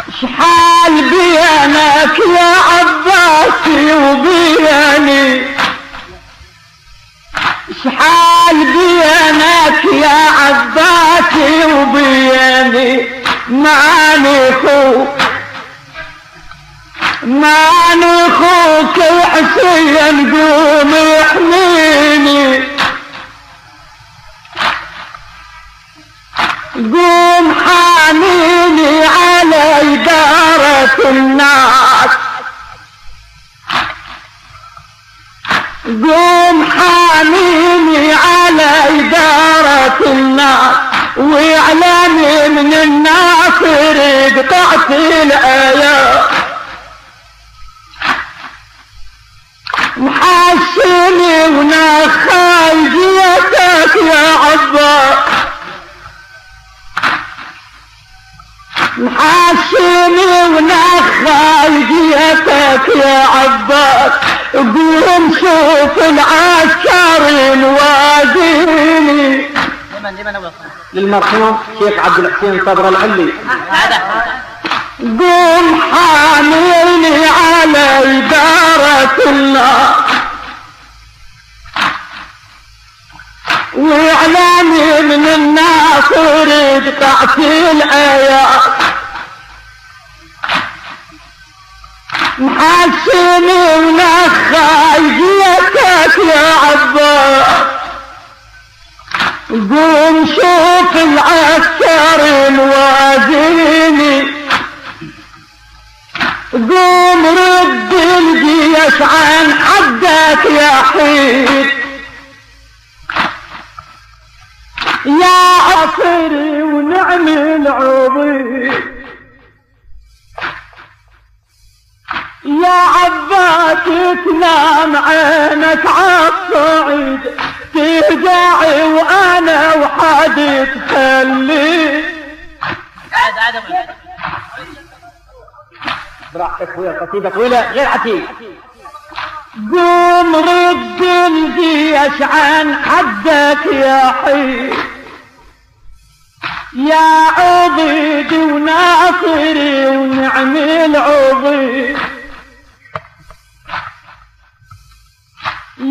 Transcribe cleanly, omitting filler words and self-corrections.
شحال بيانك يا عباسي وبياني، شحال بيانك يا عباسي وبياني، ماني خوك الحسين قوم احميني، قوم حاميني على إدارة الناس، قوم حاميني على إدارة الناس، واعلامي من الناصر قطعت الآيات، محشني ونخال جيتك يا عباس، محشني ونخال جيتك يا عباس، قوم شوف العسكر الواديني. للمرحوم شيخ عبد الحسين صبر العلي. قوم حاملني على إدارة الله، واعلامي من الناصر قطعت الآيات، محسني ونخال جيتك يا عباس، قوم شوف العسكر الوازيني، قوم رد الجيش عن حدك يا حيد، يا عصري ونعم العظيم، يا عباس تنام عينك عالصعيد، ترجعي وانا وحدي تخلي. براحتك ويا قصيدة طويلة غير عتيق. قوم رد الجيش عن حدك يا حي، يا عضيد وناصري ونعم العضيد،